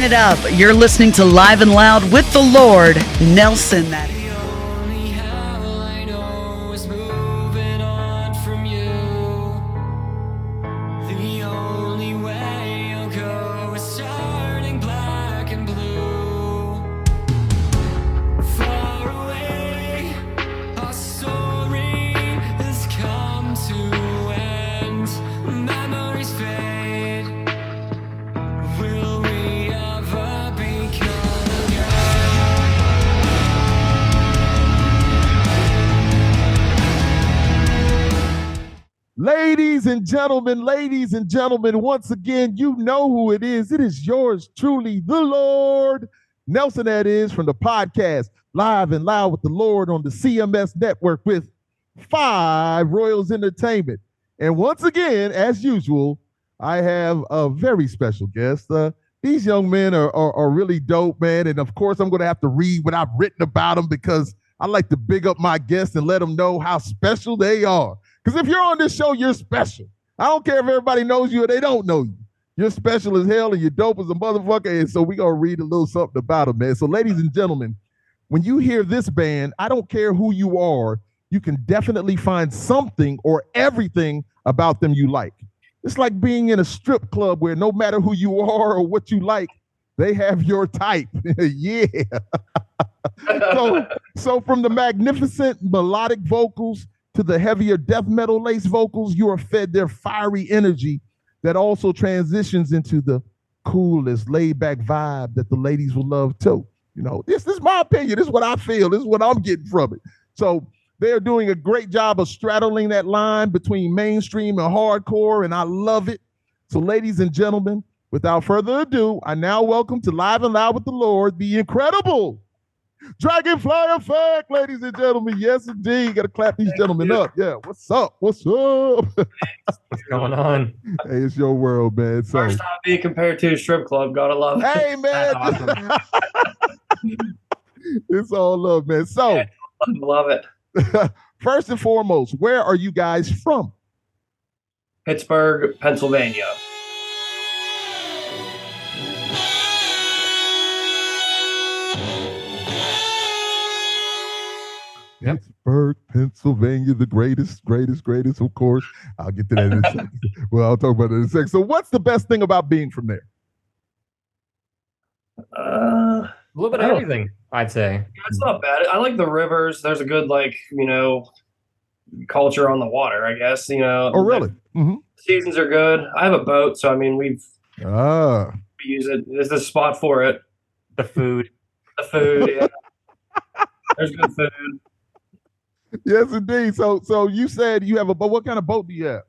Turn it up. You're listening to Live and Loud with the Lord, Nelson. That is. Ladies and gentlemen, once again, you know who it is. It is yours truly, the Lord Nelson, that is, from the podcast Live and Loud with the Lord on the CMS Network with 5 Royals Entertainment. And once again, as usual, I have a very special guest. These young men are really dope, man. And of course, I'm going to have to read what I've written about them because I like to big up my guests and let them know how special they are. Because if you're on this show, you're special. I don't care if everybody knows you or they don't know you. You're special as hell and you're dope as a motherfucker. And so we're going to read a little something about them, man. So ladies and gentlemen, when you hear this band, I don't care who you are, you can definitely find something or everything about them you like. It's like being in a strip club where no matter who you are or what you like, they have your type. Yeah. So from the magnificent melodic vocals to the heavier death metal lace vocals, you are fed their fiery energy that also transitions into the coolest laid-back vibe that the ladies will love too. You know, this is my opinion. This is what I feel. This is what I'm getting from it. So they're doing a great job of straddling that line between mainstream and hardcore, and I love it. So ladies and gentlemen, without further ado, I now welcome to Live and Loud with the Lord, the incredible Dragonfly Effect, ladies and gentlemen. Yes, indeed. Got to clap these gentlemen up. Yeah. What's up? What's up? What's going on? Hey, it's your world, man. So, first time being compared to a strip club. Gotta love it. Hey, man. Awesome. It's all love, man. So, yeah, love it. First and foremost, where are you guys from? Pittsburgh, Pennsylvania. Yep. Pittsburgh, Pennsylvania, the greatest, of course. I'll get to that in a second. Well, I'll talk about it in a second. So what's the best thing about being from there? A little bit of everything, I'd say. It's not bad. I like the rivers. There's a good, culture on the water, I guess. Oh, really? Mm-hmm. Seasons are good. I have a boat, so, we use it. There's a spot for it. The food, yeah. There's good food. Yes, indeed. So you said you have a boat. What kind of boat do you have?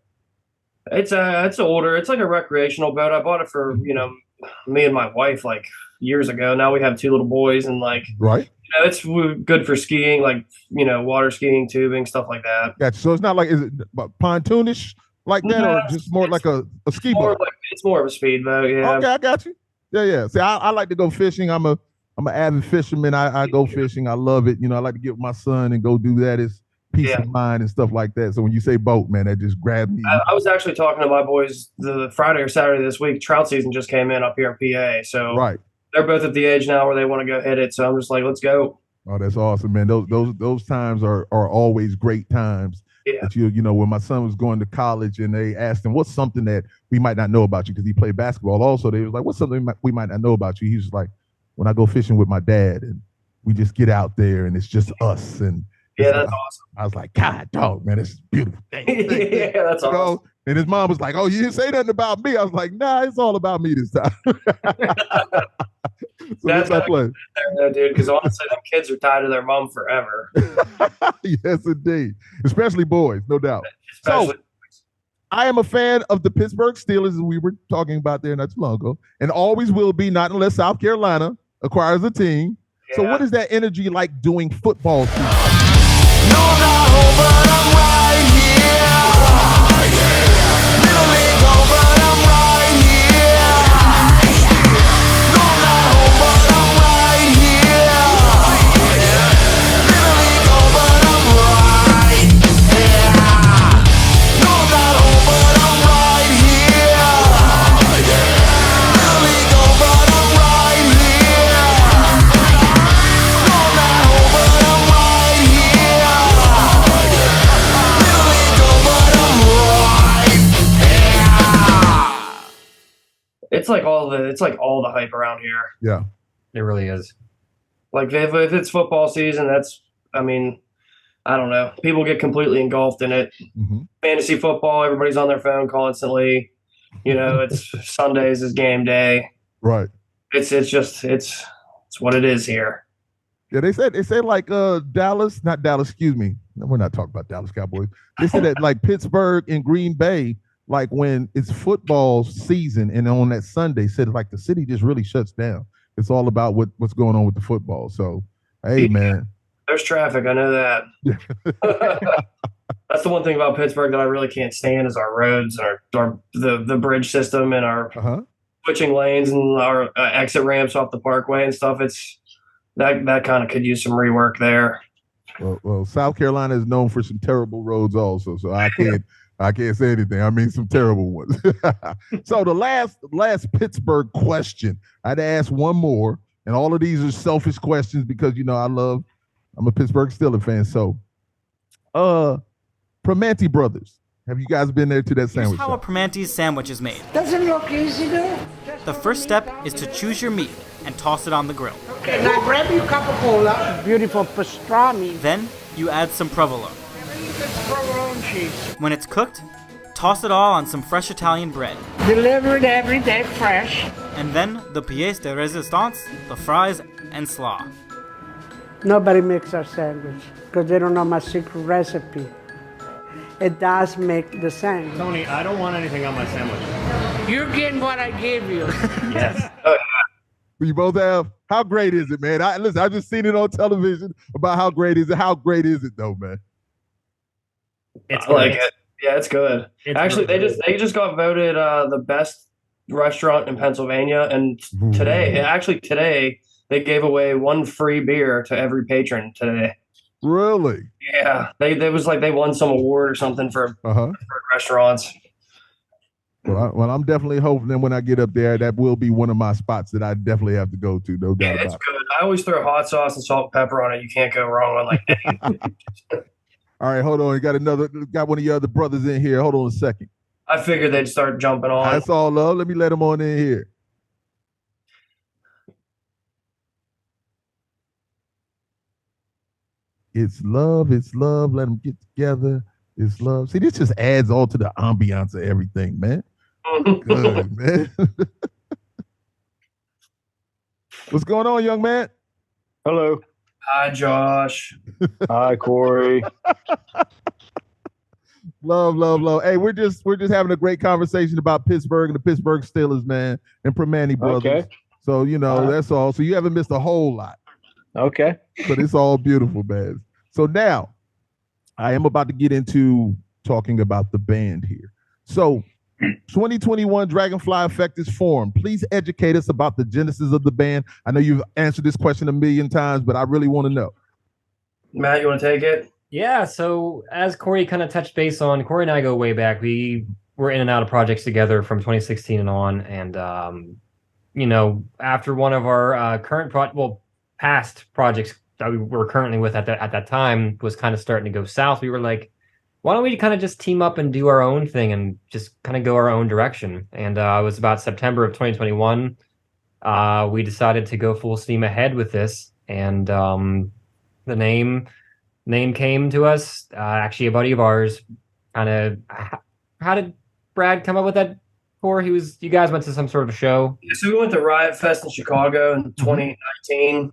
It's older. It's like a recreational boat. I bought it for, me and my wife years ago. Now we have 2 little boys and right. It's good for skiing, water skiing, tubing, stuff like that. Gotcha. So it's not is it pontoonish like that, or just more like a ski boat? It's more of a speedboat, yeah. Okay, I got you. Yeah. See, I like to go fishing. I'm an avid fisherman. I go fishing. I love it. I like to get with my son and go do that. It's peace of mind and stuff like that. So when you say boat, man, that just grabbed me. I was actually talking to my boys the Friday or Saturday this week. Trout season just came in up here in PA. So right. They're both at the age now where they want to go hit it. So I'm just like, let's go. Oh, that's awesome, man. Those times are always great times. Yeah. But when my son was going to college and they asked him, what's something that we might not know about you? Because he played basketball also. They was like, what's something we might not know about you? He was like, when I go fishing with my dad and we just get out there and it's just us. And yeah, that's awesome. I was like, God, dog, man, this is beautiful. Yeah, that's awesome. And his mom was like, oh, you didn't say nothing about me. I was like, nah, it's all about me this time. So that's my plan. Dude, because honestly, them kids are tied to their mom forever. Yes, indeed. Especially boys, no doubt. So, I am a fan of the Pittsburgh Steelers, as we were talking about there not too long ago, and always will be, not unless South Carolina acquires a team. Yeah. So what is that energy like doing football season? No, not home, but I'm right here. Little league home, but I'm right here. No, not home, but I'm right here. Little league home, but I'm right here. No, not home, but I'm right here. Little league home, but I'm right it's like all the hype around here. Yeah, it really is. Like if it's football season, I don't know. People get completely engulfed in it. Mm-hmm. Fantasy football, everybody's on their phone constantly. It's Sundays is game day. Right. It's what it is here. Yeah, they said like Dallas, not Dallas, excuse me. No, we're not talking about Dallas Cowboys. They said that like Pittsburgh and Green Bay, like when it's football season and on that Sunday, said like the city just really shuts down. It's all about what's going on with the football. So, hey, man. There's traffic. I know that. That's the one thing about Pittsburgh that I really can't stand is our roads and the bridge system and our switching lanes and our exit ramps off the parkway and stuff. It's that kind of could use some rework there. Well, South Carolina is known for some terrible roads also, so I can't say anything. I mean, some terrible ones. So the last Pittsburgh question, I'd ask one more, and all of these are selfish questions because I'm a Pittsburgh Steelers fan. So, Primanti Brothers, have you guys been there to that sandwich? Here's how a Primanti sandwich is made. Doesn't look easy, though. The first step is to choose your meat and toss it on the grill. Okay, now grab your Coca-Cola, beautiful pastrami. Then you add some provolone. It's provolone cheese. When it's cooked, toss it all on some fresh Italian bread. Delivered every day fresh. And then the pièce de résistance, the fries, and slaw. Nobody makes our sandwich because they don't know my secret recipe. It does make the same. Tony, I don't want anything on my sandwich. You're getting what I gave you. Yes. You both have. How great is it, man? Listen, I've just seen it on television about how great is it. How great is it, though, man? It's I like it. Yeah, it's good. It's Actually, really they just got voted the best restaurant in Pennsylvania, and today they gave away one free beer to every patron today. Really? Yeah, they was like they won some award or something for restaurants. Well, I'm definitely hoping that when I get up there, that will be one of my spots that I definitely have to go to. No doubt about it. It's good. I always throw hot sauce and salt and pepper on it. You can't go wrong on like that. All right, hold on. You got one of your other brothers in here. Hold on a second. I figured they'd start jumping on. That's all love. Let me let them on in here. It's love. It's love. Let them get together. It's love. See, this just adds all to the ambiance of everything, man. Good, man. What's going on, young man? Hello. Hi, Josh. Hi, Kory. Love. Hey, we're just having a great conversation about Pittsburgh and the Pittsburgh Steelers, man, and Primanti Brothers. Okay. So, that's all. So you haven't missed a whole lot. Okay. But it's all beautiful, man. So now I am about to get into talking about the band here. So 2021 Dragonfly Effect is formed. Please educate us about the genesis of the band. I know you've answered this question a million times, but I really want to know. Matt, you want to take it? Yeah, so as Kory kind of touched base on, Kory and I go way back. We were in and out of projects together from 2016 and on. And, after one of our past projects that we were currently with at that time was kind of starting to go south, we were like, why don't we kind of just team up and do our own thing and just kind of go our own direction? And it was about September of 2021. We decided to go full steam ahead with this. And the name came to us. Actually, a buddy of ours kind of, how did Brad come up with that? You guys went to some sort of a show. Yeah, so we went to Riot Fest in Chicago in 2019.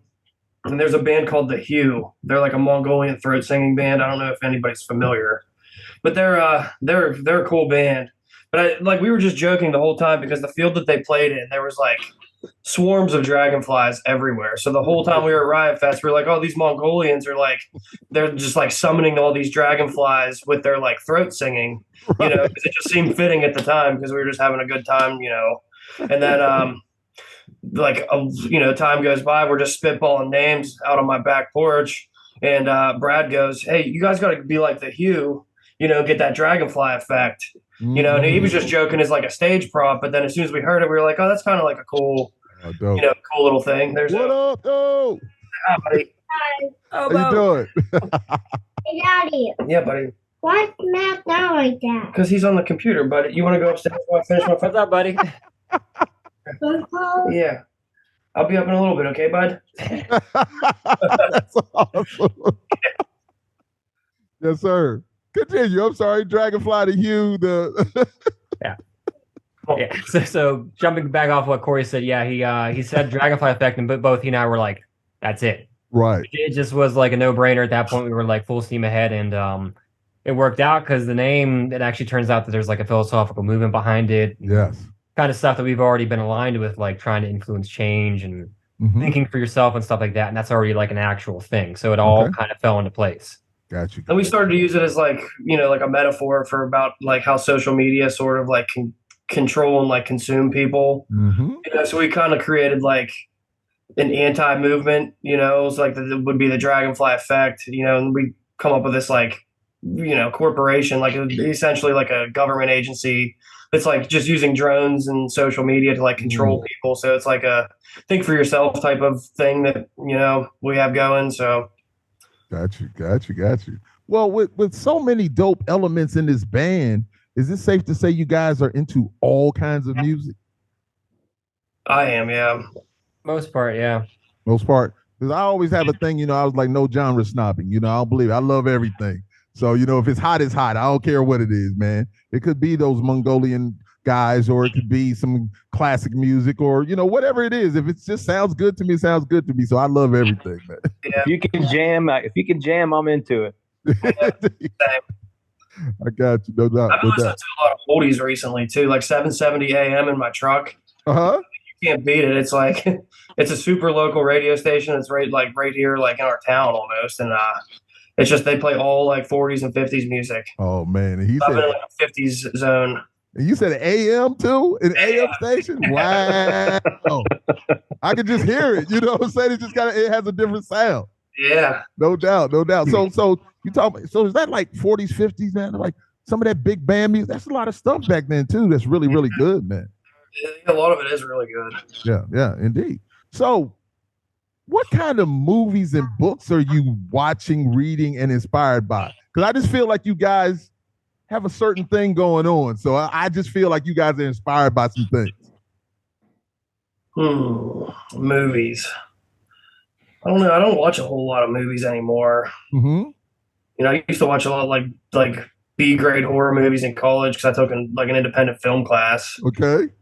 And there's a band called The Hue. They're like a Mongolian throat singing band. I don't know if anybody's familiar, but they're a cool band. But we were just joking the whole time because the field that they played in, there was like swarms of dragonflies everywhere. So the whole time we were at Riot Fest, we were like, oh, these Mongolians are like, they're just like summoning all these dragonflies with their like throat singing, because it just seemed fitting at the time because we were just having a good time, And then time goes by, we're just spitballing names out on my back porch, and Brad goes, hey, you guys got to be like The Hue, get that dragonfly effect, and he was just joking as like a stage prop, but then as soon as we heard it, we were like, oh, that's kind of like a cool, cool little thing. What up, though? Hi, buddy. Hi. How you doing? Hey, Daddy. Yeah, buddy. Why's Matt down like that? Because he's on the computer, buddy. You want to go upstairs while I finish my What's up, buddy? Yeah. I'll be up in a little bit, okay, bud? That's awesome. Yes, sir. Continue. I'm sorry, Dragonfly to you. Yeah. So jumping back off what Kory said, he said Dragonfly Effect, and both he and I were like, that's it. Right. It just was like a no-brainer at that point. We were like full steam ahead, and it worked out because the name, it actually turns out that there's like a philosophical movement behind it. Yes. Kind of stuff that we've already been aligned with, like trying to influence change and thinking for yourself and stuff like that. And that's already like an actual thing. So it all kind of fell into place. Gotcha. And we started to use it as like, like a metaphor for about like how social media sort of like can control and like consume people. So we kind of created like an anti-movement, it was like it would be the Dragonfly Effect, and we come up with this like, corporation, like essentially like a government agency that's like just using drones and social media to like control people. So it's like a think for yourself type of thing that, we have going. So. Got you. Well, with so many dope elements in this band, is it safe to say you guys are into all kinds of music? I am, yeah. Most part, yeah. Most part. Because I always have a thing, I was like, no genre snobbing. I don't believe it. I love everything. So, if it's hot, it's hot. I don't care what it is, man. It could be those Mongolian guys, or it could be some classic music, or, whatever it is. If it just sounds good to me, it sounds good to me. So I love everything, man. Yeah. If you can jam, I'm into it. I got you, no doubt. I've been listening to a lot of oldies recently, too, like 770 AM in my truck. Uh-huh. You can't beat it. It's like, it's a super local radio station. It's right here, like in our town almost. And it's just, they play all like 40s and 50s music. Oh, man. And I've been in like a 50s zone. And you said AM too? An AM station? Wow. I could just hear it. You know what I'm saying? It just it has a different sound. Yeah. No doubt. So you so is that like 40s, 50s, man? Like some of that big band music? That's a lot of stuff back then too. That's really, really good, man. A lot of it is really good. Yeah, indeed. So what kind of movies and books are you watching, reading, and inspired by? Because I just feel like you guys have a certain thing going on. So I just feel like you guys are inspired by some things. Movies. I don't know. I don't watch a whole lot of movies anymore. I used to watch a lot of like B grade horror movies in college because I took an independent film class. Okay.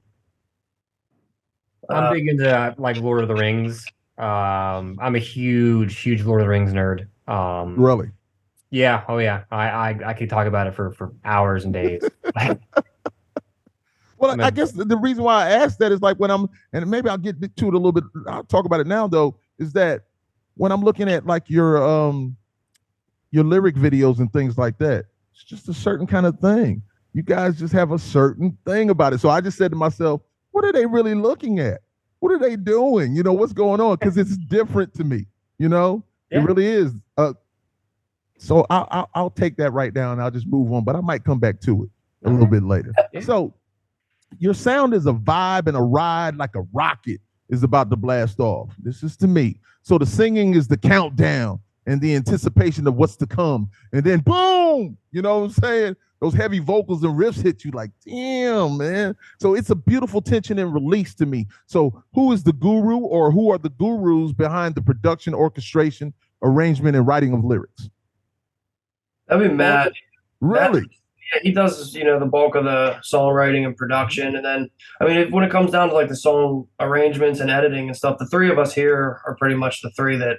I'm big into like Lord of the Rings. I'm a huge Lord of the Rings nerd. Really? Yeah. Oh yeah. I could talk about it for hours and days. Well, I guess the reason why I asked that is like and maybe I'll get to it a little bit. I'll talk about it now though, is that when I'm looking at like your lyric videos and things like that, it's just a certain kind of thing. You guys just have a certain thing about it. So I just said to myself, what are they really looking at? What are they doing? What's going on? Because it's different to me. It really is. So I'll take that right now and I'll just move on. But I might come back to it a little bit later. So your sound is a vibe and a ride like a rocket is about to blast off. This is to me. So the singing is the countdown and the anticipation of what's to come. And then boom, you know what I'm saying? Those heavy vocals and riffs hit you like, damn, man. So it's a beautiful tension and release to me. So who is the guru, or who are the gurus behind the production, orchestration, arrangement, and writing of lyrics? That'd be Matt. Really? Yeah, he does, the bulk of the songwriting and production. And then, when it comes down to like the song arrangements and editing and stuff, the three of us here are pretty much the three that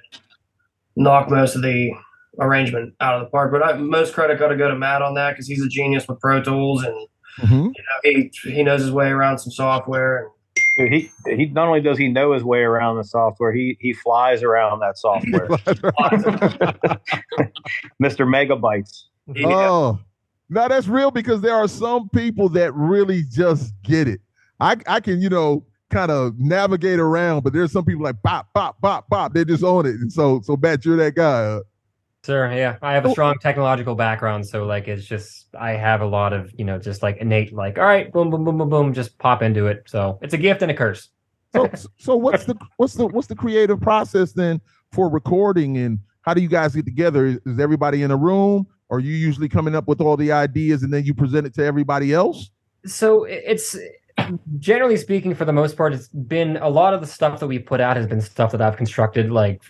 knock most of the arrangement out of the park. But most credit got to go to Matt on that because he's a genius with Pro Tools, and he knows his way around some software. And he not only does he know his way around the software, he flies around that software. Mr. Megabytes. Oh, no, that's real, because there are some people that really just get it. I can, kind of navigate around, but there's some people like bop, bop, bop, bop. They're just on it. And so Matt, you're that guy. Sure, yeah. I have a strong technological background, so like it's just I have a lot of, just like innate, like, all right, boom, boom, boom, boom, boom, just pop into it. So it's a gift and a curse. So what's the creative process then for recording, and how do you guys get together? Is everybody in a room? Or are you usually coming up with all the ideas and then you present it to everybody else? So it's Generally speaking, for the most part, it's been a lot of the stuff that we put out has been stuff that I've constructed, like,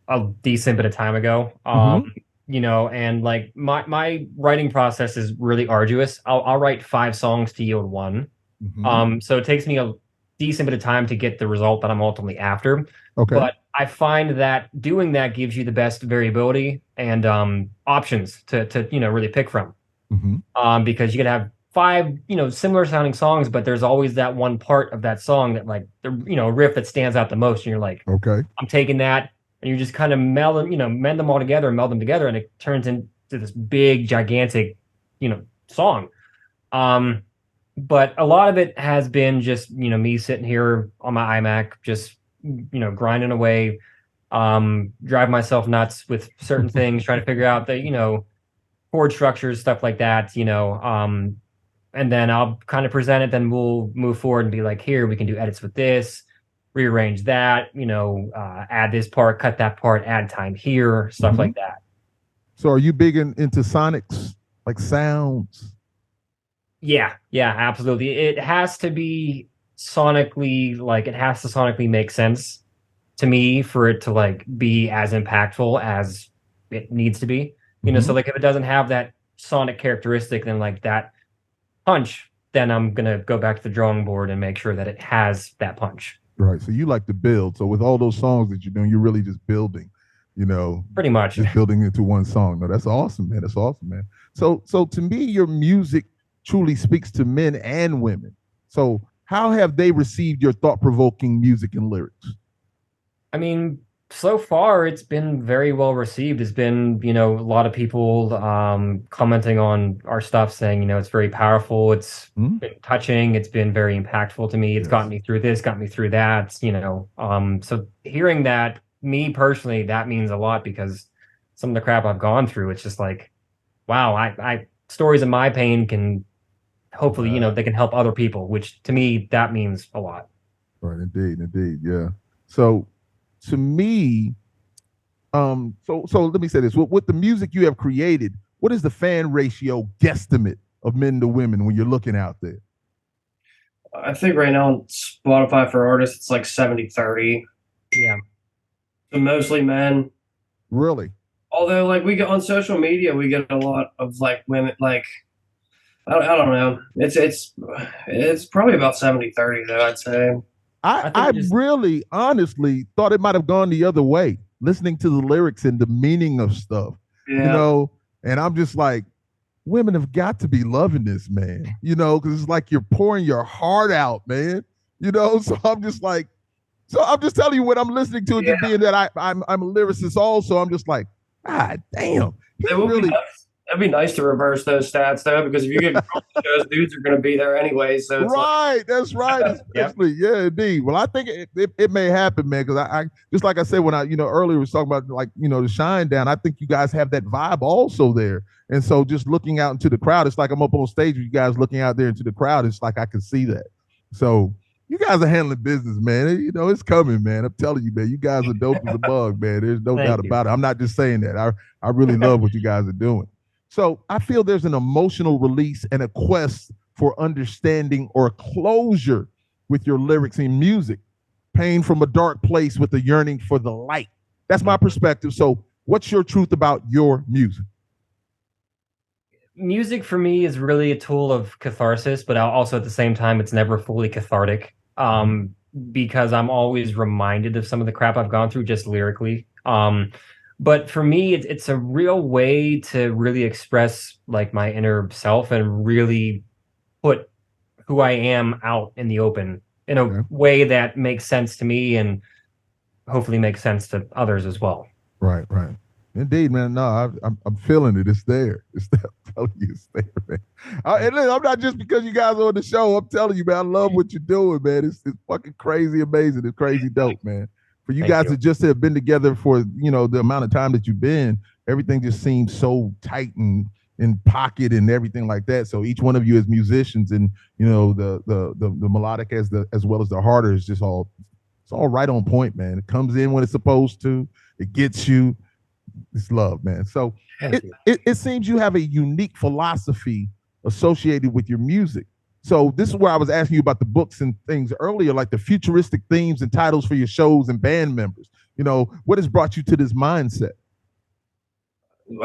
a decent bit of time ago. And like my writing process is really arduous. I'll write 5 songs to yield one. So it takes me a decent bit of time to get the result that I'm ultimately after. Okay. But I find that doing that gives you the best variability and options to really pick from. Because you could have 5 similar sounding songs, but there's always that one part of that song that, like, the riff that stands out the most, and you're like, okay, I'm taking that, and you just kind of meld them all together and meld them together, and it turns into this big, gigantic song. But a lot of it has been just me sitting here on my iMac, just grinding away, drive myself nuts with certain things, trying to figure out the chord structures, stuff like that, and then I'll kind of present it. Then we'll move forward and be like, here, we can do edits with this, rearrange that, add this part, cut that part, add time here, stuff like that. So are you big into sonics, like sounds? Yeah, absolutely. It has to be sonically, like, it has to sonically make sense to me for it to, like, be as impactful as it needs to be. So, like, if it doesn't have that sonic characteristic, then, like, that punch, then I'm gonna go back to the drawing board and make sure that it has that punch. Right. So you like to build. So with all those songs that you're doing, you're really just building, pretty much just building into one song. No, that's awesome, man. That's awesome, man. So to me, your music truly speaks to men and women. So how have they received your thought-provoking music and lyrics? I mean, so far it's been very well received. It's been, a lot of people commenting on our stuff, saying, it's very powerful. It's been touching. It's been very impactful to me. It's gotten me through this, got me through that, So hearing that, me personally, that means a lot, because some of the crap I've gone through, it's just like, wow, I stories of my pain can hopefully, they can help other people, which to me, that means a lot. Right. Indeed. Yeah. So to me, so let me say this: with the music you have created, what is the fan ratio guesstimate of men to women when you're looking out there? I think right now on Spotify for artists, it's like 70-30. Yeah. So mostly men. Really? Although, like, we get on social media, we get a lot of, like, women, like, I don't know. It's probably about 70-30 though, I'd say. I really honestly thought it might have gone the other way, listening to the lyrics and the meaning of stuff. And I'm just like, women have got to be loving this, man, because it's like you're pouring your heart out, man. So I'm just like, I'm just telling you what I'm listening to, just being that I'm a lyricist also. I'm just like, ah, damn. That'd be nice to reverse those stats, though, because if you get those dudes are going to be there anyway. So it's that's right. Especially, yeah, indeed. Well, I think it may happen, man, because I just like I said when I earlier was talking about, like, the Shine Down. I think you guys have that vibe also there, and so just looking out into the crowd, it's like I'm up on stage with you guys looking out there into the crowd. It's like I can see that. So you guys are handling business, man. It's coming, man. I'm telling you, man. You guys are dope as a bug, man. There's no doubt about it. I'm not just saying that. I really love what you guys are doing. So I feel there's an emotional release and a quest for understanding or closure with your lyrics and music. Pain from a dark place with a yearning for the light. That's my perspective. So what's your truth about your music? Music for me is really a tool of catharsis, but also at the same time, it's never fully cathartic, because I'm always reminded of some of the crap I've gone through just lyrically. But for me, it's a real way to really express, like, my inner self and really put who I am out in the open in a way that makes sense to me and hopefully makes sense to others as well. Right. Indeed, man. No, I'm feeling it. It's there. It's there. I'm telling you, it's there, man. And listen, I'm not just because you guys are on the show. I'm telling you, man, I love what you're doing, man. It's fucking crazy amazing. It's crazy dope, man. For you guys to just have been together for, the amount of time that you've been, everything just seems so tight and in pocket and everything like that. So each one of you as musicians and, the melodic as well as the harder is just all right on point, man. It comes in when it's supposed to. It gets you. It's love, man. So it seems you have a unique philosophy associated with your music. So this is where I was asking you about the books and things earlier, like the futuristic themes and titles for your shows and band members. You know, what has brought you to this mindset?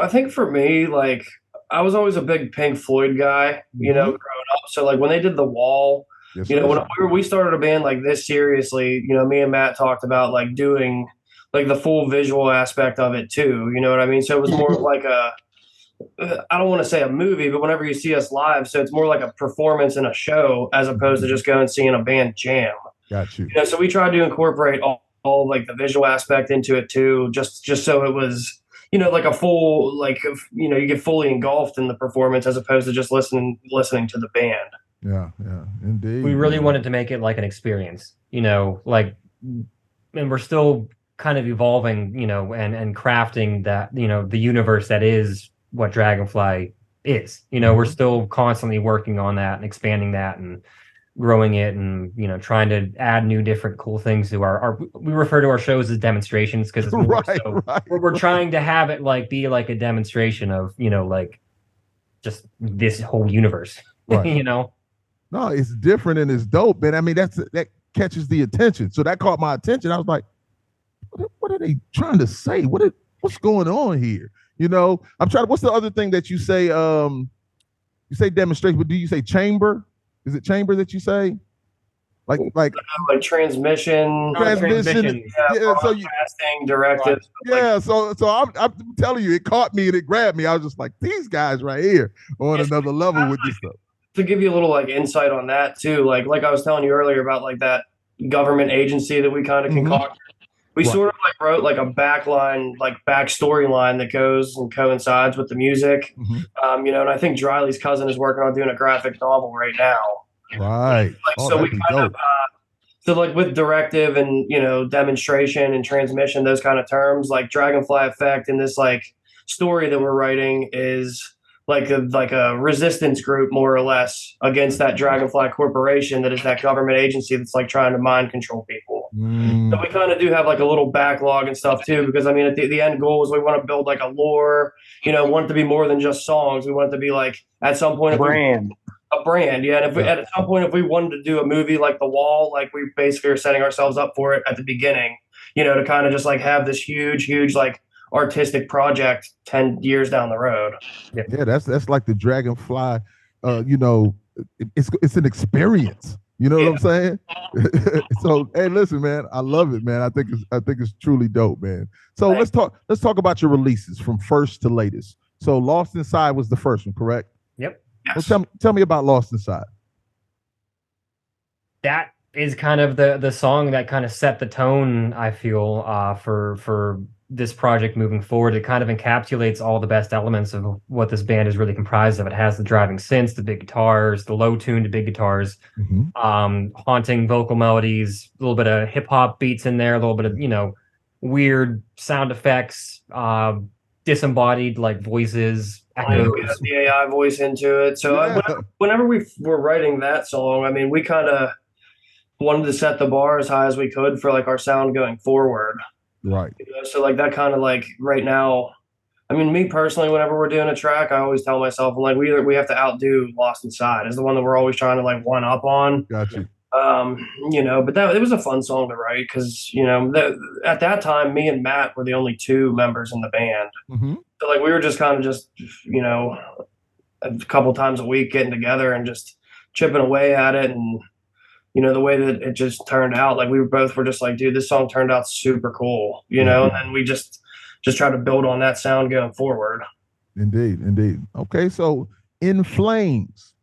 I think for me, like I was always a big Pink Floyd guy, growing up. So like when they did The Wall, Yes, when we started a band like this seriously, me and Matt talked about like doing like the full visual aspect of it too. You know what I mean? So it was more of like I don't want to say a movie, but whenever you see us live, so it's more like a performance in a show as opposed to just going and seeing a band jam. Got you. So we tried to incorporate all like the visual aspect into it too, just so it was, like a full, like, you get fully engulfed in the performance as opposed to just listening to the band. Yeah, indeed. We really wanted to make it like an experience, like, and we're still kind of evolving, and crafting that, the universe that is what Dragonfly is. We're still constantly working on that and expanding that and growing it and, trying to add new different cool things to our we refer to our shows as demonstrations because it's more right. We're trying to have it like be like a demonstration of, like just this whole universe, right. No, it's different and it's dope, man. I mean, that catches the attention. So that caught my attention. I was like, what are they trying to say? What's going on here? I'm trying to, what's the other thing that you say? You say demonstration, but do you say chamber? Is it chamber that you say? Like transmission. Yeah, so broadcasting, directive. Yeah, so I'm telling you, it caught me and it grabbed me. I was just like, these guys right here on another level with this stuff. To give you a little like insight on that too, like I was telling you earlier about like that government agency that we kind of concocted. We sort of like wrote like a backline, like back storyline that goes and coincides with the music. And I think Driley's cousin is working on doing a graphic novel right now. Right. So we kind of so like with directive and demonstration and transmission, those kind of terms, like Dragonfly Effect and this like story that we're writing is like a resistance group more or less against that Dragonfly Corporation that is that government agency that's like trying to mind control people. So we kind of do have like a little backlog and stuff too, because I mean at the end goal is we want to build like a lore, want it to be more than just songs. We want it to be like at some point a brand. Yeah. And at some point if we wanted to do a movie like The Wall, like we basically are setting ourselves up for it at the beginning, to kind of just like have this huge like artistic project 10 years down the road. Yeah, that's like the Dragonfly. It's an experience. You know what I'm saying? So hey, listen, man, I love it, man. I think it's truly dope, man. So let's talk about your releases from first to latest. So Lost Inside was the first one, correct? Yep. Yes. Well, tell me about Lost Inside. That is kind of the song that kind of set the tone, I feel, for this project moving forward. It kind of encapsulates all the best elements of what this band is really comprised of. It has the driving synths, the big guitars, the low tuned big guitars, haunting vocal melodies, a little bit of hip hop beats in there, a little bit of, weird sound effects, disembodied like voices, echoes. We have the AI voice into it. So whenever we were writing that song, I mean, we kind of wanted to set the bar as high as we could for like our sound going forward. Right. So like that kind of like right now, I mean, me personally, whenever we're doing a track, I always tell myself like we have to outdo Lost Inside is the one that we're always trying to like one up on. Gotcha. But it was a fun song to write because at that time, me and Matt were the only two members in the band. So like we were just kind of a couple times a week getting together and just chipping away at it and. The way that it just turned out, like we were just like, dude, this song turned out super cool, and then we just try to build on that sound going forward. Indeed. Okay, so In Flames.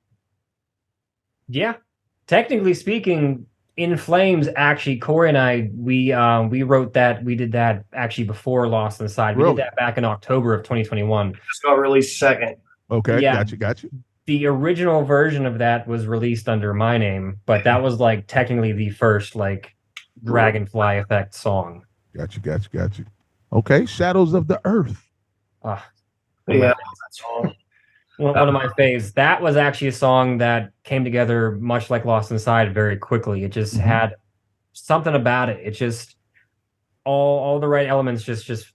Yeah, technically speaking, In Flames, actually, Kory and I, we wrote that, we did that actually before Lost Inside. We did that back in October of 2021. Just got released second. Okay, yeah. Got you. The original version of that was released under my name, but that was like technically the first like Dragonfly Effect song. Got you. Okay, Shadows of the Earth. Yeah, that song. One of my faves. That was actually a song that came together much like Lost Inside very quickly. It just had something about it. It just all the right elements just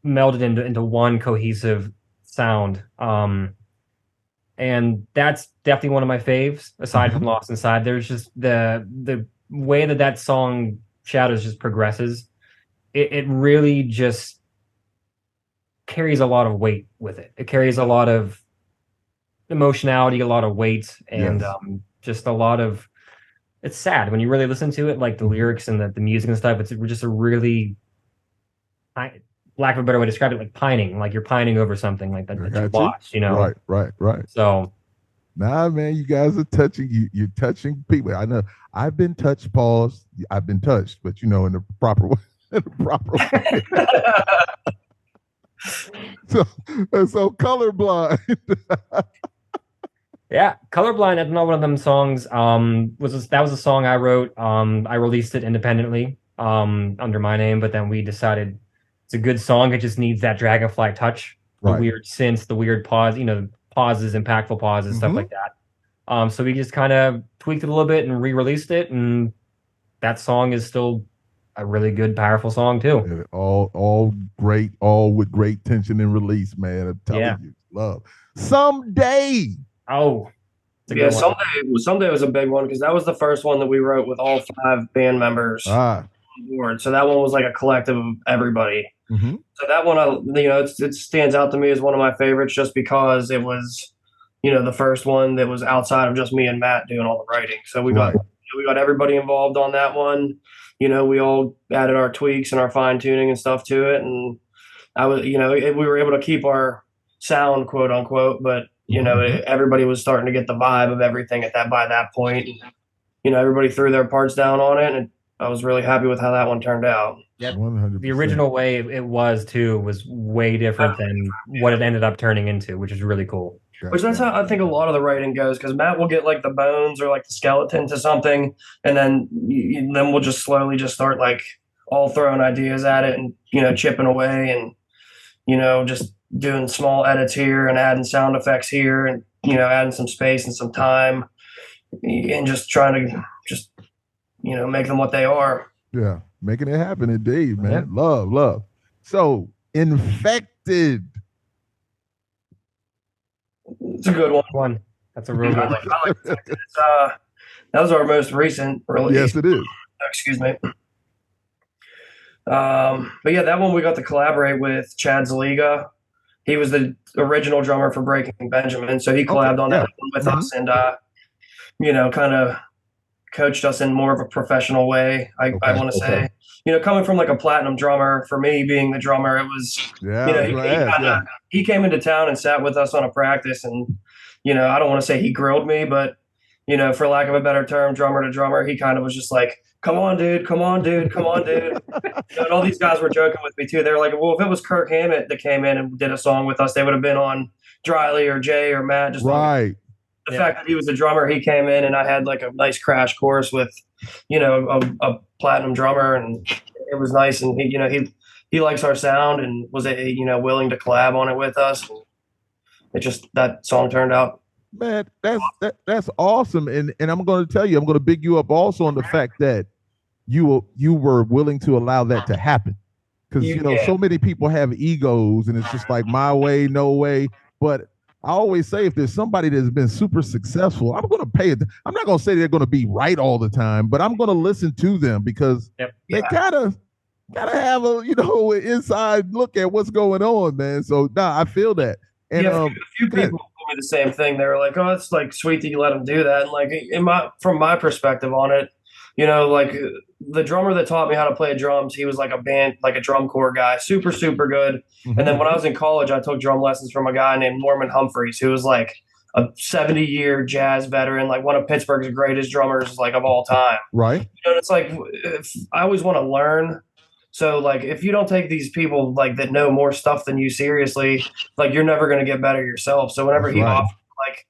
melded into one cohesive sound. and that's definitely one of my faves. Aside from Lost Inside, there's just the way that song Shadows just progresses. It really just carries a lot of weight with it. It carries a lot of emotionality, a lot of weight, and just a lot of. It's sad when you really listen to it, like the lyrics and the music and stuff. It's just a really, lack of a better way to describe it, like pining, like you're pining over something like that you watch, you know? Right. So, nah, man, you guys are touching. You're touching people. I know. I've been touched. Pause. I've been touched, but in the proper way. In the proper way. so colorblind. Yeah, Colorblind. That's not one of them songs. That was a song I wrote. I released it independently, under my name, but then we decided it's a good song. It just needs that Dragonfly touch, the weird synths, the weird pause, pauses, impactful pauses, stuff like that. So we just kind of tweaked it a little bit and re-released it, and that song is still a really good, powerful song too. Yeah, all great, all with great tension and release, man. I'm telling you, love. Someday. Oh, yeah, someday was a big one because that was the first one that we wrote with all 5 band members on board. So that one was like a collective of everybody. So that one, it stands out to me as one of my favorites just because it was, the first one that was outside of just me and Matt doing all the writing. So we got everybody involved on that one. We all added our tweaks and our fine tuning and stuff to it, and we were able to keep our sound, quote unquote, but. Everybody was starting to get the vibe of everything by that point. And, everybody threw their parts down on it, and I was really happy with how that one turned out. Yep. 100%. The original way it was too was way different than what it ended up turning into, which is really cool. Which that's how I think a lot of the writing goes, because Matt will get like the bones or like the skeleton to something, and then we'll just slowly just start like all throwing ideas at it and chipping away and just doing small edits here and adding sound effects here and adding some space and some time and just trying to make them what they are. Yeah, making it happen indeed, man. Yeah. Love. So Infected. It's a good one. That's a real good one. I like Infected. That was our most recent release. Yes, it is. Excuse me. But yeah, that one we got to collaborate with Chad Zaliga. He was the original drummer for Breaking Benjamin, so he collabed on that one with us and kind of coached us in more of a professional way. I want to say, coming from like a platinum drummer, for me being the drummer, it was he came into town and sat with us on a practice, and I don't want to say he grilled me, but for lack of a better term, drummer to drummer, he kind of was just like, come on, dude. And all these guys were joking with me too. They were like, well, if it was Kirk Hammett that came in and did a song with us, they would have been on Dryly or Jay or Matt. Just right. The fact that he was the drummer, he came in and I had like a nice crash course with, a platinum drummer, and it was nice. And he likes our sound and was willing to collab on it with us. That song turned out. Man, that's awesome, and I'm going to tell you, I'm going to big you up also on the fact that you were willing to allow that to happen, because so many people have egos, and it's just like my way, no way. But I always say, if there's somebody that's been super successful, I'm going to pay it. I'm not going to say they're going to be right all the time, but I'm going to listen to them because they gotta have a an inside look at what's going on, man. So I feel that. And a few people told me the same thing. They were like, "Oh, it's like sweet that you let him do that." And like from my perspective on it, like the drummer that taught me how to play drums, he was like a drum corps guy, super, super good. Mm-hmm. And then when I was in college, I took drum lessons from a guy named Norman Humphreys, who was like a 70-year jazz veteran, like one of Pittsburgh's greatest drummers, like of all time. Right. And it's like, I always want to learn. So like, if you don't take these people like that know more stuff than you seriously, like you're never going to get better yourself. So whenever he offered, like,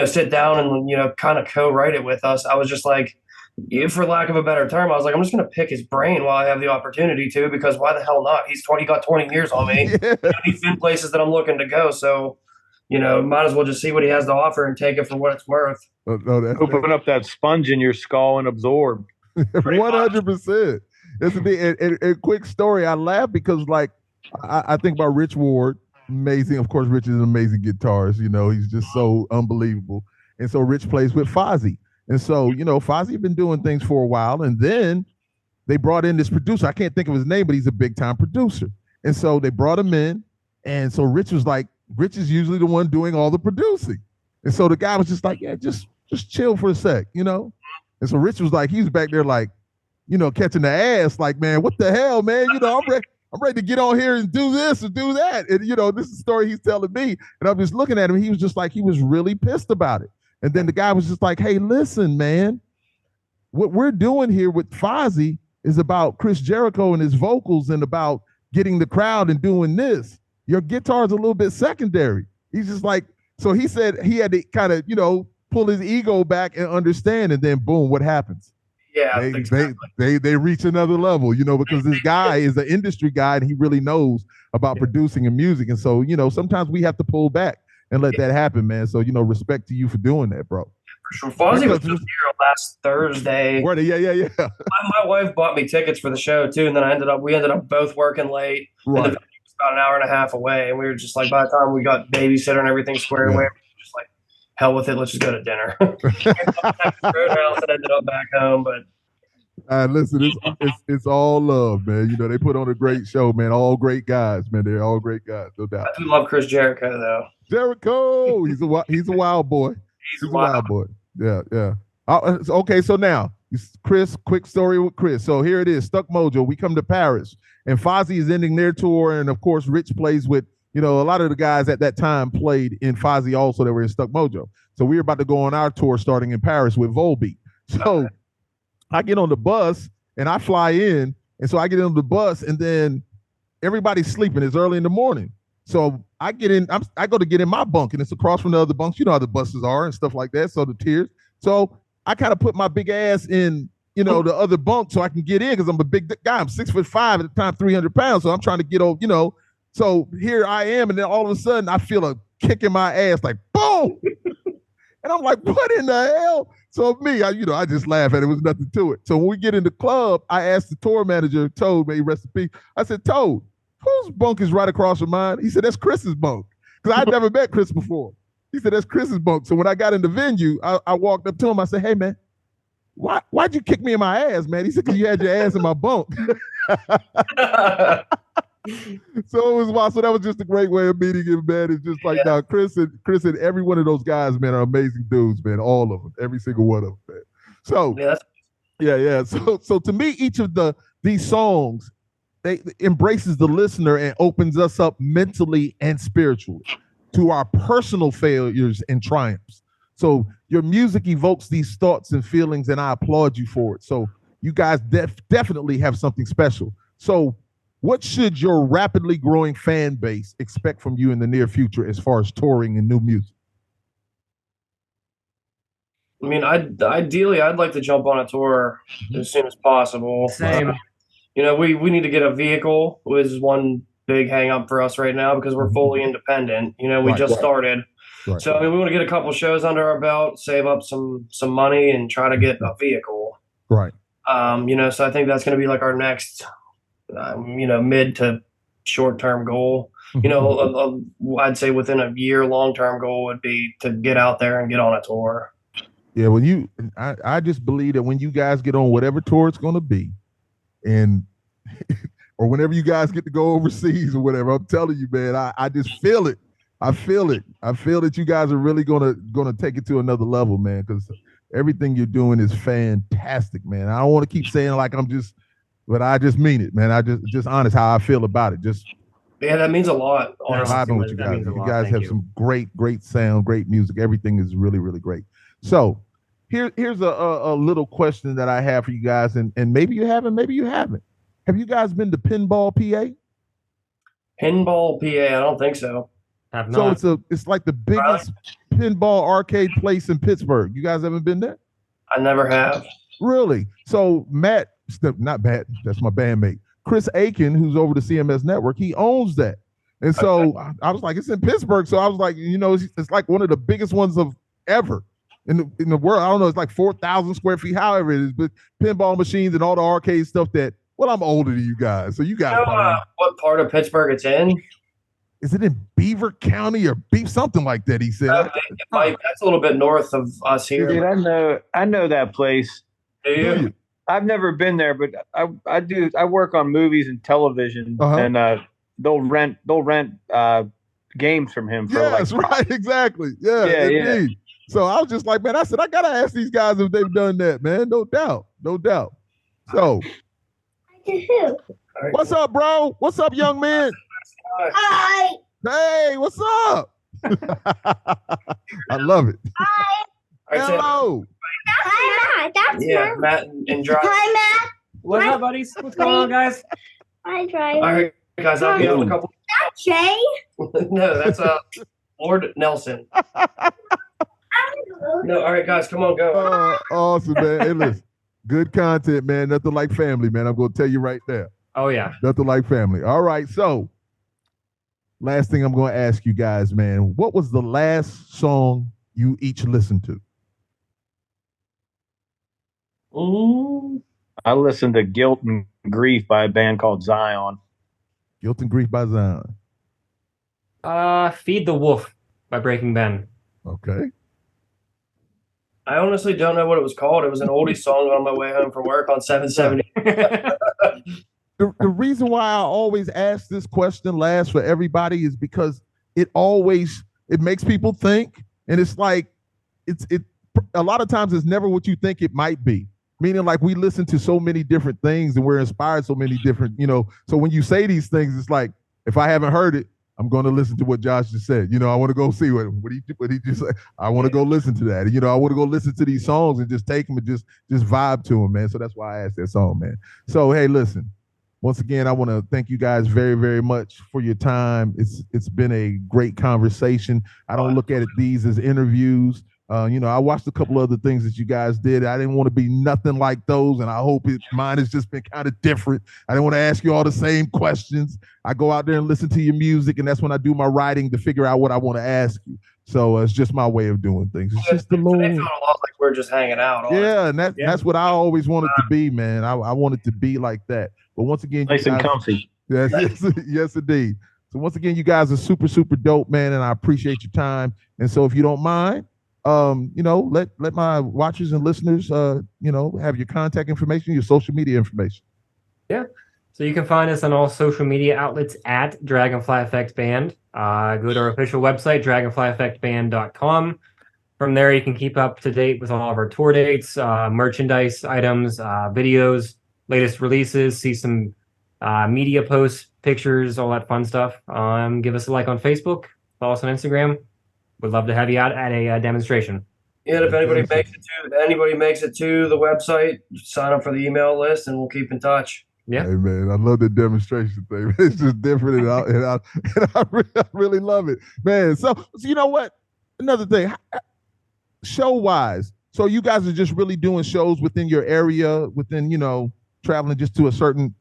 sit down and, kind of co-write it with us, I was just like, for lack of a better term, I was like, I'm just going to pick his brain while I have the opportunity to, because why the hell not? He got 20 years on me. He's in places that I'm looking to go. So, might as well just see what he has to offer and take it for what it's worth. Open up that sponge in your skull and absorb. 100%. That's the thing. And quick story, I laugh because, like, I think about Rich Ward, Amazing. Of course, Rich is an amazing guitarist. You know, he's just so unbelievable. And so Rich plays with Fozzy. And so, you know, Fozzy had been doing things for a while. And then they brought in this producer. I can't think of his name, but he's a big time producer. And so they brought him in. And so Rich was like, Rich is usually the one doing all the producing. And so the guy was just like, yeah, just chill for a sec, you know? And so Rich was like, he was back there like, you know, catching the ass, like, man, what the hell, man? You know, I'm ready to get on here and do this and do that. And, you know, this is a story he's telling me. And I'm just looking at him. He was just like, he was really pissed about it. And then the guy was just like, hey, listen, man, what we're doing here with Fozzy is about Chris Jericho and his vocals and about getting the crowd and doing this. Your guitar's a little bit secondary. He's just like, so he said he had to kind of, you know, pull his ego back and understand. And then boom, what happens? Yeah, they reach another level, you know, because this guy is an industry guy and he really knows about producing and music. And so, you know, sometimes we have to pull back and let that happen, man. So, you know, respect to you for doing that, bro. For sure. Fozzy was just here last Thursday. Yeah. My wife bought me tickets for the show too, and then we ended up both working late. Right. And the venue was about an hour and a half away, and we were just like, by the time we got babysitter and everything squared away, we were just like, hell with it, let's just go to dinner. Roadhouse and ended up back home, but. Listen, it's all love, man. You know, they put on a great show, man. All great guys, man. They're all great guys, no doubt. I do love Chris Jericho, though. Jericho, he's a wild boy. He's a wild boy. Yeah. Okay, so now, Chris, quick story with Chris. So here it is, Stuck Mojo. We come to Paris, and Fozzy is ending their tour, and of course, Rich plays with, you know, a lot of the guys at that time played in Fozzy also that were in Stuck Mojo. So we were about to go on our tour starting in Paris with Volbeat. So I get on the bus and I fly in. And so I get on the bus and then everybody's sleeping. It's early in the morning. So I get in, I go to get in my bunk and it's across from the other bunks. You know how the buses are and stuff like that. So the tiers. So I kind of put my big ass in, you know, the other bunk so I can get in because I'm a big guy. I'm 6'5" at the time, 300 pounds. So I'm trying to get over, you know. So here I am. And then all of a sudden I feel a kick in my ass like boom. And I'm like, what in the hell? So me, I just laugh at it. It was nothing to it. So when we get in the club, I asked the tour manager, Toad, may he rest in peace. I said, Toad, whose bunk is right across from mine? He said, that's Chris's bunk. Because I'd never met Chris before. He said, that's Chris's bunk. So when I got in the venue, I walked up to him. I said, hey, man, why'd you kick me in my ass, man? He said, because you had your ass in my bunk. So it was wild. So that was just a great way of meeting him, man. It's just like now, Chris and every one of those guys, man, are amazing dudes, man. All of them, every single one of them, man. So yeah. So to me, each of these songs, they embraces the listener and opens us up mentally and spiritually to our personal failures and triumphs. So your music evokes these thoughts and feelings, and I applaud you for it. So you guys definitely have something special. So what should your rapidly growing fan base expect from you in the near future as far as touring and new music? I mean, ideally, I'd like to jump on a tour as soon as possible. Same. You know, we need to get a vehicle, which is one big hang up for us right now because we're fully independent. You know, we just started. Right. So, I mean, we want to get a couple shows under our belt, save up some money, and try to get a vehicle. Right. You know, so I think that's going to be like our next mid to short-term goal. You know, I'd say within a year, long-term goal would be to get out there and get on a tour. Yeah, I just believe that when you guys get on whatever tour it's going to be, and or whenever you guys get to go overseas or whatever, I'm telling you, man, I just feel it. I feel it. I feel that you guys are really gonna take it to another level, man, because everything you're doing is fantastic, man. I don't want to keep saying like but I just mean it, man. I just honest how I feel about it. Yeah, that means a lot. Honestly, vibing with you guys. You guys have some great sound, great music. Everything is really, really great. So here's a little question that I have for you guys, and maybe you haven't, maybe you haven't. Have you guys been to Pinball, PA? Pinball, PA? I don't think so. Have not. So it's like the biggest pinball arcade place in Pittsburgh. You guys haven't been there? I never have. Really? So not Matt, that's my bandmate, Chris Aiken, who's over the CMS Network, he owns that. And so I was like, it's in Pittsburgh. So I was like, you know, it's like one of the biggest ones of ever in the world. I don't know, it's like 4,000 square feet, however it is, but pinball machines and all the arcade stuff that, well, I'm older than you guys. So you guys know what part of Pittsburgh it's in? is it in Beaver County or something like that? He said. That's a little bit north of us here. Dude, I know that place. Do you? I've never been there, but I do. I work on movies and television, and they'll rent games from him. For Right, exactly. Yeah, indeed. Yeah. So I was just like, man, I said I gotta ask these guys if they've done that, man. No doubt. So, what's up, bro? What's up, young man? Hi. Hey, what's up? I love it. Hi. Hello. Hi, Matt. That's Matt and Drive. Hi, Matt. What's up, buddies? What's going on, guys? Hi, Drive. All right, guys, I'll be on a couple. That's Jay. No, that's Lord Nelson. No, all right, guys, come on, go. Awesome, man. Hey, listen, good content, man. Nothing like family, man. I'm going to tell you right there. Oh, yeah. Nothing like family. All right, so last thing I'm going to ask you guys, man. What was the last song you each listened to? I listened to Guilt and Grief by a band called Zion. Guilt and Grief by Zion. Feed the Wolf by Breaking Ben. Okay. I honestly don't know what it was called. It was an oldie song on my way home from work on 770. The reason why I always ask this question last for everybody is because it makes people think, and it's like it a lot of times it's never what you think it might be. Meaning, like, we listen to so many different things and we're inspired so many different, so when you say these things, it's like, if I haven't heard it, I'm going to listen to what Josh just said. I want to go see what he just said. I want to go listen to that. I want to go listen to these songs and just take them and just vibe to them, man. So that's why I asked that song, man. So, hey, listen, once again, I want to thank you guys very, very much for your time. It's been a great conversation. I don't look at these as interviews. I watched a couple other things that you guys did. I didn't want to be nothing like those, and I hope mine has just been kind of different. I didn't want to ask you all the same questions. I go out there and listen to your music, and that's when I do my writing to figure out what I want to ask you. So it's just my way of doing things. It's just the Lord. It felt a lot like we're just hanging out. Yeah, and that's what I always wanted to be, man. I wanted to be like that. But once again, nice and comfy. Yes, indeed. So once again, you guys are super, super dope, man, and I appreciate your time. And so if you don't mind, let my watchers and listeners, have your contact information, your social media information. Yeah. So you can find us on all social media outlets at Dragonfly Effect Band. Go to our official website, dragonflyeffectband.com. From there, you can keep up to date with all of our tour dates, merchandise items, videos, latest releases, see some media posts, pictures, all that fun stuff. Give us a like on Facebook, follow us on Instagram. We'd love to have you out at a demonstration. Yeah, if anybody makes it to the website, sign up for the email list, and we'll keep in touch. Yeah, hey man, I love the demonstration thing. It's just different, and I really love it, man. So you know what? Another thing, show wise. So you guys are just really doing shows within your area, within traveling just to a certain,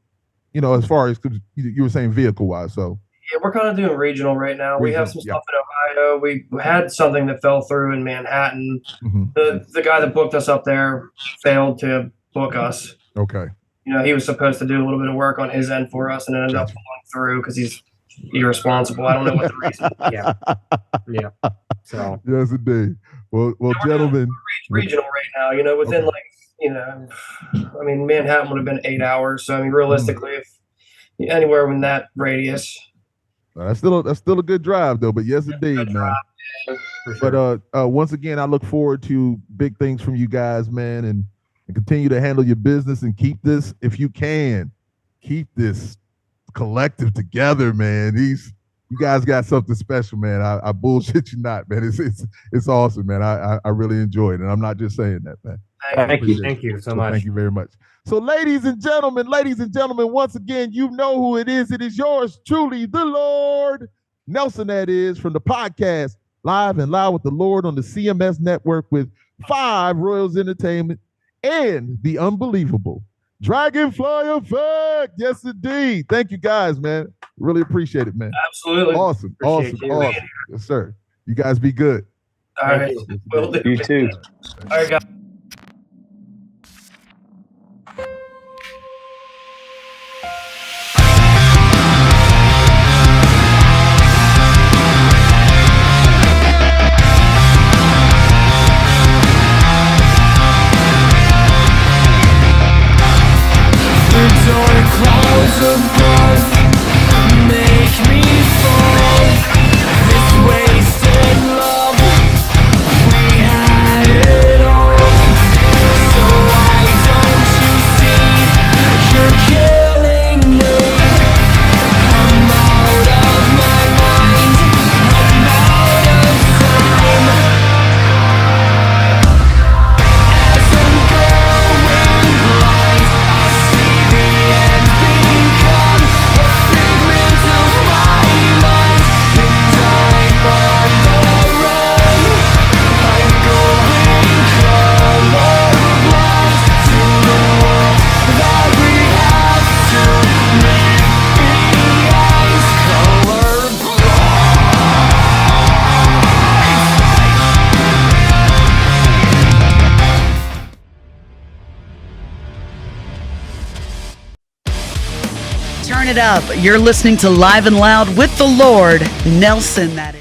as far as you were saying vehicle wise. So. Yeah, we're kind of doing regional right now. We have some stuff in Ohio. We had something that fell through in Manhattan. Mm-hmm. The guy that booked us up there failed to book us. Okay. He was supposed to do a little bit of work on his end for us, and it ended up falling through because he's irresponsible. I don't know what the reason. Yeah. So. Yes, indeed. Well, gentlemen. Regional right now. Within Manhattan would have been 8 hours. So realistically, if anywhere in that radius. That's still a good drive though, but yes, indeed, man. Sure. But once again, I look forward to big things from you guys, man, and continue to handle your business and keep this, if you can, keep this collective together, man. You guys got something special, man. I bullshit you not, man. It's awesome, man. I really enjoyed it, and I'm not just saying that, man. Thank you so much. Thank you very much. So, ladies and gentlemen, once again, you know who it is. It is yours truly, the Lord Nelson, that is, from the podcast Live and Loud with the Lord on the CMS Network with 5 Royals Entertainment and the unbelievable Dragonfly Effect. Yes, indeed. Thank you, guys, man. Really appreciate it, man. Absolutely. Awesome. Yes, sir. You guys be good. All right. You too. All right, guys. Turn it up. You're listening to Live and Loud with the Lord, Nelson, that is.